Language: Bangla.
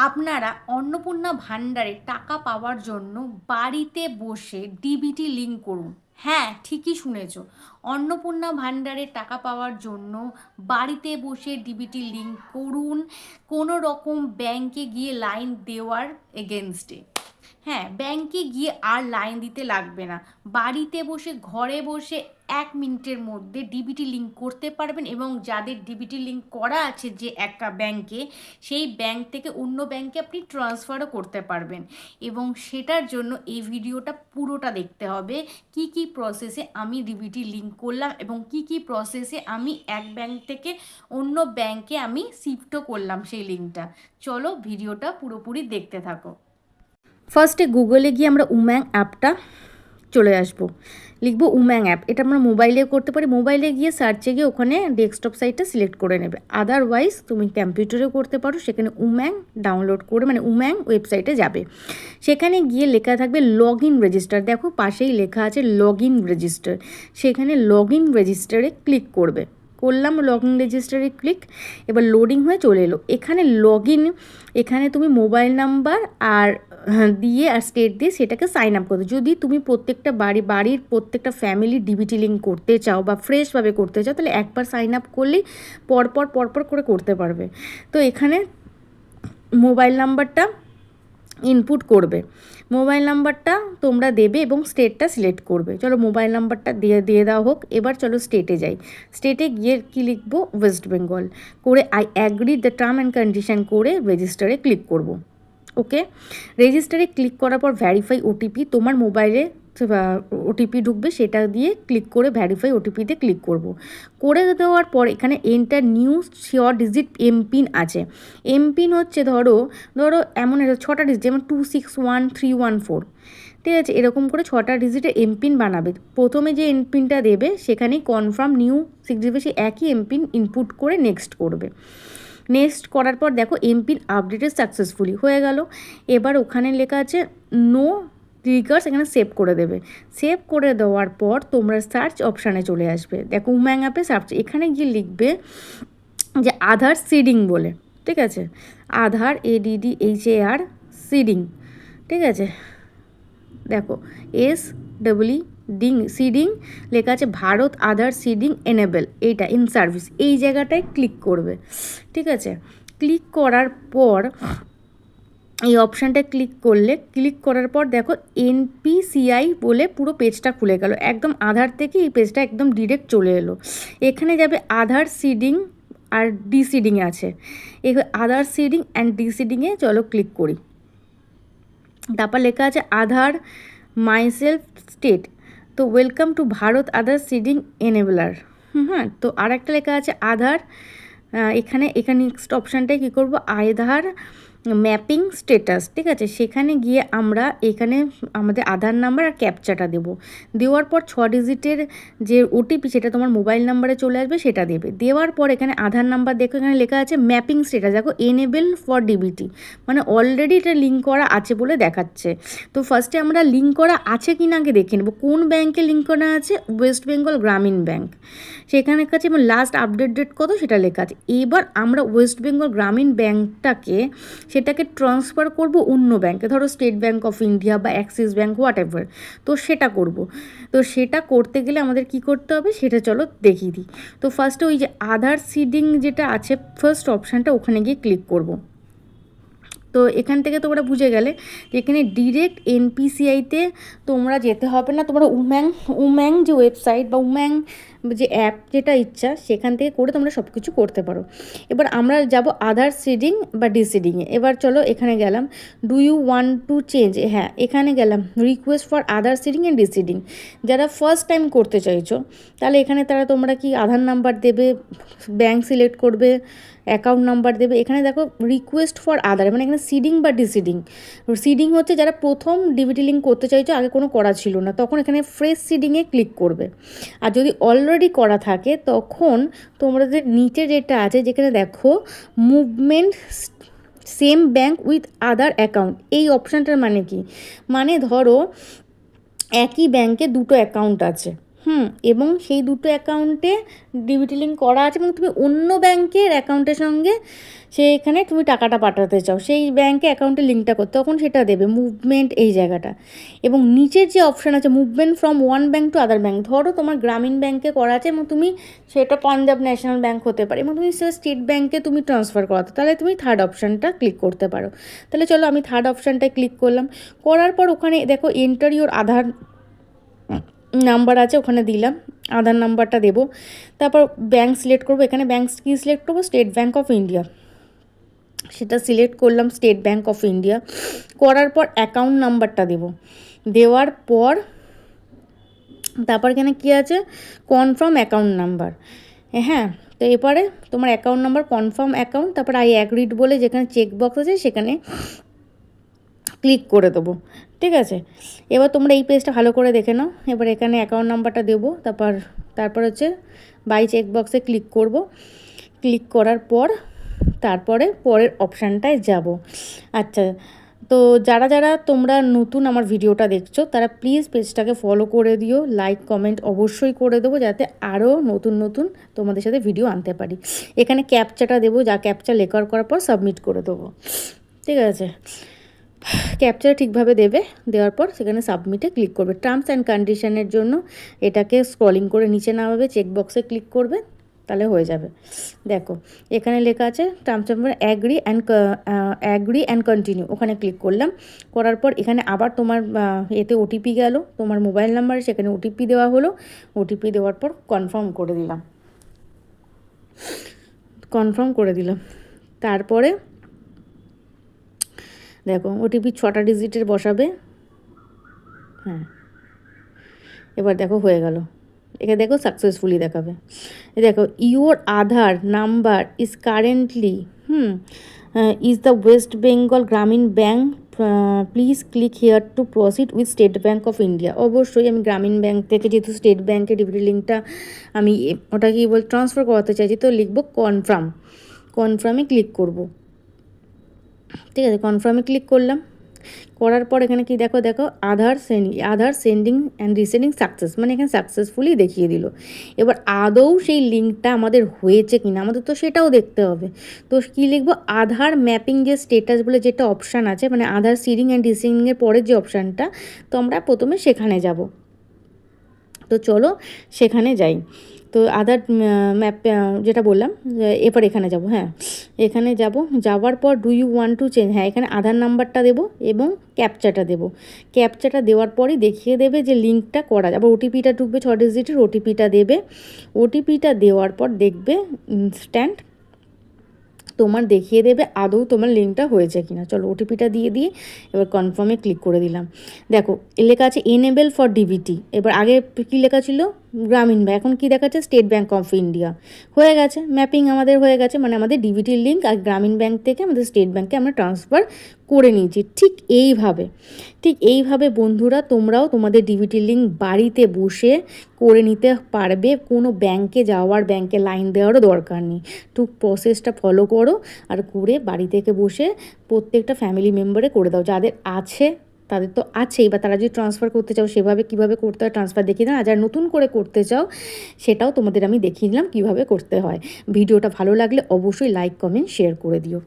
আপনারা অন্নপূর্ণা ভাণ্ডারে টাকা পাওয়ার জন্য বাড়িতে বসে ডিবিটি লিঙ্ক করুন। হ্যাঁ, ঠিকই শুনেছো। অন্নপূর্ণা ভাণ্ডারে টাকা পাওয়ার জন্য বাড়িতে বসে ডিবিটি লিঙ্ক করুন, কোনো রকম ব্যাংকে গিয়ে লাইন দেওয়ার এগেনস্টে। হ্যাঁ, ব্যাংকে গিয়ে আর লাইন দিতে লাগবে না। বাড়িতে বসে ঘরে বসে 1 মিনিটের মধ্যে ডিবিটি লিঙ্ক করতে পারবেন, এবং যাদের ডিবিটি লিঙ্ক করা আছে যে একটা ব্যাংকে, সেই ব্যাংক থেকে অন্য ব্যাংকে আপনি ট্রান্সফারও করতে পারবেন। এবং সেটার জন্য এই ভিডিওটা পুরোটা দেখতে হবে। কি কি প্রসেসে আমি ডিবিটি লিঙ্ক করলাম এবং কি কি প্রসেসে আমি এক ব্যাংক থেকে অন্য ব্যাংকে আমি শিফটও করলাম সেই লিঙ্কটা। চলো ভিডিওটা পুরোপুরি দেখতে থাকো। ফার্স্টে গুগলে গিয়ে আমরা উম্যাং অ্যাপটা চলে আসবো, লিখবো উম্যাং অ্যাপ। এটা আমরা মোবাইলে করতে পারি। মোবাইলে গিয়ে সার্চে গিয়ে ওখানে ডেস্কটপ সাইটটা সিলেক্ট করে নেবে। আদারওয়াইজ তুমি কম্পিউটারেও করতে পারো। সেখানে উম্যাং ডাউনলোড করে মানে উম্যাং ওয়েবসাইটে যাবে। সেখানে গিয়ে লেখা থাকবে লগ ইন রেজিস্টার। দেখো পাশেই লেখা আছে লগ ইন রেজিস্টার। সেখানে লগ ইন রেজিস্টারে ক্লিক করবে। করলাম লগ ইন রেজিস্টারে ক্লিক। এবার লোডিং হয়ে চলে এলো। এখানে লগ ইন, এখানে তুমি মোবাইল নাম্বার আর দিয়ে আর স্টেট দিয়ে সেটাকে সাইন আপ করতে। যদি তুমি প্রত্যেকটা বাড়ির প্রত্যেকটা ফ্যামিলি ডিবিটি লিঙ্ক করতে চাও বা ফ্রেশভাবে করতে চাও, তাহলে একবার সাইন আপ করলেই পরপর করে করতে পারবে। তো এখানে মোবাইল নাম্বারটা ইনপুট করবে। মোবাইল নাম্বারটা তোমরা দেবে এবং স্টেটটা সিলেক্ট করবে। চলো মোবাইল নাম্বারটা দিয়ে দেওয়া হোক। এবার চলো স্টেটে যাই। স্টেটে গিয়ে কী লিখবো, ওয়েস্ট বেঙ্গল করে I agree the term and condition করে রেজিস্টারে ক্লিক করব। ওকে, রেজিস্টারে ক্লিক করার পর ভ্যারিফাই ওটিপি, তোমার মোবাইলে ওটিপি ঢুকবে, সেটা দিয়ে ক্লিক করে ভ্যারিফাই ওটিপিতে ক্লিক করব। করে দেওয়ার পর এখানে enter new sure digit MPIN আছে। এমপিন হচ্ছে ধরো এমন 6টা ডিজিট, যেমন 261314, ঠিক আছে, এরকম করে 6টা ডিজিটের এমপিন বানাবে। প্রথমে যে এমপিনটা দেবে সেখানেই কনফার্ম নিউ 6 ডিজিট, সেই একই এমপিন ইনপুট করে নেক্সট করবে। নেক্সট করার পর দেখো এমপিন আপডেটেড সাকসেসফুলি হয়ে গেল। এবার ওখানে লেখা আছে নো ট্রিগার্স, এখানে সেভ করে দেবে। সেভ করে দেওয়ার পর তোমরা সার্চ অপশানে চলে আসবে। দেখো উম্যাং অ্যাপে সার্চ, এখানে গিয়ে লিখবে যে আধার সিডিং বলে, ঠিক আছে, আধার ADDHAR সিডিং, ঠিক আছে। দেখো সিডিং লেখা আছে, ভারত আধার সিডিং এনেবল, এইটা ইন সার্ভিস, এই জায়গাটায় ক্লিক করবে, ঠিক আছে। ক্লিক করার পর এই অপশানটা ক্লিক করার পর দেখো NPCI বলে পুরো পেজটা খুলে গেল। একদম আধার থেকে এই পেজটা একদম ডিরেক্ট চলে এলো। এখানে যাবে আধার সিডিং আর ডিসিডিং আছে। আধার সিডিং অ্যান্ড ডিসিডিংয়ে চলো ক্লিক করি। তারপর লেখা আছে আধার মাইসেলফ স্টেট, তো welcome to Bharat Aadhaar seeding enabler. হ্যাঁ, তো আর একটা লেখা আছে আধার, এখানে নেক্সট অপশানটায় কী করবো, আধার ম্যাপিং স্টেটাস, ঠিক আছে। সেখানে গিয়ে আমরা এখানে আমাদের আধার নাম্বার আর ক্যাপচাটা দেবো। দেওয়ার পর 6 ডিজিটের যে ওটিপি সেটা তোমার মোবাইল নাম্বারে চলে আসবে, সেটা দেবে। দেওয়ার পর এখানে আধার নাম্বার দেখো, এখানে লেখা আছে ম্যাপিং স্টেটাস, দেখো এনেবল ফর ডিবিটি, মানে অলরেডি এটা লিঙ্ক করা আছে বলে দেখাচ্ছে। তো ফার্স্টে আমরা লিঙ্ক করা আছে কি না আগে দেখে নেবো। কোন ব্যাংকে লিঙ্ক করা আছে, ওয়েস্ট বেঙ্গল গ্রামীণ ব্যাংক, সেখানে কাছে এবং লাস্ট আপডেট ডেট কত সেটা লেখা আছে। এবার আমরা ওয়েস্ট বেঙ্গল গ্রামীণ সেটাকে ট্রান্সফার করব অন্য ব্যাংকে, ধরো স্টেট ব্যাঙ্ক অফ ইন্ডিয়া বা অ্যাক্সিস ব্যাঙ্ক, হোয়াট এভার। তো সেটা করব। তো সেটা করতে গেলে আমাদের কি করতে হবে সেটা চলো দেখিয়ে দিই। তো ফার্স্টে ওই যে আধার সিডিং যেটা আছে ফার্স্ট অপশানটা, ওখানে গিয়ে ক্লিক করব। তো এখান থেকে তোমরা বুঝে গেলে যে এখানে ডিরেক্ট NPCIতে তোমরা যেতে হবে না, তোমরা উম্যাং যে ওয়েবসাইট বা উম্যাং যে অ্যাপ যেটা ইচ্ছা সেখান থেকে করে তোমরা সব কিছু করতে পারো। এবার আমরা যাব আধার সিডিং বা ডিসিডিংয়ে। এবার চলো এখানে গেলাম, do you want to change, হ্যাঁ এখানে গেলাম request for Aadhaar seeding and deseeding. যারা ফার্স্ট টাইম করতে চাইছো তাহলে এখানে তোমরা কি আধার নাম্বার দেবে, ব্যাংক সিলেক্ট করবে, অ্যাকাউন্ট নাম্বার দেবে। এখানে দেখো রিকোয়েস্ট ফর আধার, মানে এখানে সিডিং বা ডিসিডিং। সিডিং হচ্ছে যারা প্রথম ডিবিটি লিঙ্ক করতে চাইছো, আগে কোনো করা ছিল না, তখন এখানে ফ্রেশ সিডিংয়ে ক্লিক করবে। আর যদি অলরেডি করা থাকে তখন তোমাদের নিচে যেটা আছে যেখানে দেখো movement same bank with other account, এই অপশানটার মানে কি, মানে ধরো একই ব্যাংকে দুটো অ্যাকাউন্ট আছে, এবং সেই দুটো অ্যাকাউন্টে ডিবিটি লিঙ্ক করা আছে এবং তুমি অন্য ব্যাংকের অ্যাকাউন্টের সঙ্গে সেখানে তুমি টাকাটা পাঠাতে চাও, সেই ব্যাংকে অ্যাকাউন্টে লিঙ্কটা করতে, তখন সেটা দেবে মুভমেন্ট এই জায়গাটা। এবং নিচের যে অপশান আছে movement from one bank to other bank, ধরো তোমার গ্রামীণ ব্যাংকে করা আছে এবং তুমি সেটা পাঞ্জাব ন্যাশনাল ব্যাঙ্ক হতে পারে এবং তুমি সেটা স্টেট ব্যাঙ্কে তুমি ট্রান্সফার করাতো, তাহলে তুমি থার্ড অপশানটা ক্লিক করতে পারো। তাহলে চলো আমি থার্ড অপশানটায় ক্লিক করলাম। করার পর ওখানে দেখো এন্টার ইওর আধার নাম্বার আছে, ওখানে দিলাম, আধার নাম্বারটা দেবো। তারপর ব্যাঙ্ক সিলেক্ট করবো, এখানে ব্যাঙ্ক কী সিলেক্ট করবো, স্টেট ব্যাঙ্ক অফ ইন্ডিয়া, সেটা সিলেক্ট করলাম, স্টেট ব্যাঙ্ক অফ ইন্ডিয়া। করার পর অ্যাকাউন্ট নাম্বারটা দেবো, দেওয়ার পর তারপর এখানে কী আছে, কনফার্ম অ্যাকাউন্ট নাম্বার। হ্যাঁ, তো এবারে তোমার অ্যাকাউন্ট নাম্বার কনফার্ম অ্যাকাউন্ট, তারপর আই অ্যাগ্রিড বলে যেখানে চেকবক্স আছে সেখানে ক্লিক করে দেবো। ঠিক আছে, এবার তোমরা এই পেজটা ভালো করে দেখে নাও। এবার এখানে অ্যাকাউন্ট নাম্বারটা দেবো, তারপর হচ্ছে বাই চেকবক্সে ক্লিক করব। ক্লিক করার পর তারপরে পরের অপশানটায় যাব। আচ্ছা, তো যারা যারা তোমরা নতুন আমার ভিডিওটা দেখছো তারা প্লিজ পেজটাকে ফলো করে দিও, লাইক কমেন্ট অবশ্যই করে দেবো, যাতে আরও নতুন নতুন তোমাদের সাথে ভিডিও আনতে পারি। এখানে ক্যাপচাটা দেবো, যা ক্যাপচা লেখার করার পর সাবমিট করে দেবো। ঠিক আছে, ক্যাপচার ঠিকভাবে দেবে, দেওয়ার পর সেখানে সাবমিটে ক্লিক করবে। টার্মস অ্যান্ড কন্ডিশনের জন্য এটাকে স্ক্রলিং করে নিচে নামাবে, চেকবক্সে ক্লিক করবে, তাহলে হয়ে যাবে। দেখো এখানে লেখা আছে terms and agree and continue, ওখানে ক্লিক করলাম। করার পর এখানে আবার তোমার এতে ওটিপি গেল, তোমার মোবাইল নাম্বারে সেখানে ওটিপি দেওয়া হলো। ওটিপি দেওয়ার পর কনফার্ম করে দিলাম। তারপরে দেখো ওটিপি 6টা ডিজিটের বসাবে। হ্যাঁ, এবার দেখো হয়ে গেল, এখানে দেখো সাকসেসফুলি দেখাবে। দেখো your Aadhaar number is currently is the West Bengal Gramin Bank, please click here to proceed with State Bank of India. অবশ্যই আমি গ্রামীণ ব্যাঙ্ক থেকে, যেহেতু স্টেট ব্যাঙ্কের ডিবিটি লিঙ্কটা আমি ওটা কি ট্রান্সফার করাতে চাইছি, তো লিখবো কনফার্মে ক্লিক করব। ঠিক আছে, কনফার্মে ক্লিক করলাম। করার পর এখানে কি দেখো আধার সেন্ডিং অ্যান্ড রিসেন্ডিং সাকসেস, মানে এখানে সাকসেসফুলি দেখিয়ে দিল। এবার আদৌ সেই লিঙ্কটা আমাদের হয়েছে কিনা আমাদের তো সেটাও দেখতে হবে। তো কী লিখবো, আধার ম্যাপিং যে স্টেটাস বলে যেটা অপশান আছে, মানে আধার সিডিং অ্যান্ড রিসেন্ডিংয়ের পরের যে অপশানটা, তো আমরা প্রথমে সেখানে যাব। তো চলো সেখানে যাই। তো আধার ম্যাপ যেটা বললাম, এরপর এখানে যাব। হ্যাঁ, এখানে যাওয়ার পর do you want to change, হ্যাঁ এখানে আধার নাম্বারটা দেবো এবং ক্যাপচাটা দেবো। ক্যাপচাটা দেওয়ার পরই দেখিয়ে দেবে যে লিঙ্কটা করা, আবার ওটিপিটা ঢুকবে, 6 ডিজিটের ওটিপিটা দেবে। ওটিপিটা দেওয়ার পর দেখবে ইনস্ট্যান্ট তোমার দেখিয়ে দেবে আদৌ তোমার লিঙ্কটা হয়েছে কিনা। চলো ওটিপিটা দিয়ে এবার কনফার্মে ক্লিক করে দিলাম। দেখো লেখা আছে এনেবেল ফর ডিবিটি। এবার আগে কী লেখা ছিল, গ্রামীণ ব্যাঙ্ক, এখন কী দেখাচ্ছে, স্টেট ব্যাঙ্ক অফ ইন্ডিয়া। হয়ে গেছে, ম্যাপিং আমাদের হয়ে গেছে, মানে আমাদের ডিবিটির লিঙ্ক আর গ্রামীণ ব্যাঙ্ক থেকে আমাদের স্টেট ব্যাঙ্কে আমরা ট্রান্সফার করে নিয়েছি। ঠিক এইভাবে বন্ধুরা তোমরাও তোমাদের ডিবিটির লিঙ্ক বাড়িতে বসে করে নিতে পারবে, কোনো ব্যাঙ্কে লাইন দেওয়ারও দরকার নেই। প্রসেসটা ফলো করো আর করে বাড়ি থেকে বসে প্রত্যেকটা ফ্যামিলি মেম্বারে করে দাও। যাদের আছে তাদের তো আছেই, বা তারা যদি ট্রান্সফার করতে চাও সেভাবে কীভাবে করতে হয় ট্রান্সফার দেখিয়ে দিলাম। আর যারা নতুন করে করতে চাও সেটাও তোমাদের আমি দেখিয়ে দিলাম কীভাবে করতে হয়। ভিডিওটা ভালো লাগলে অবশ্যই লাইক কমেন্ট শেয়ার করে দিও।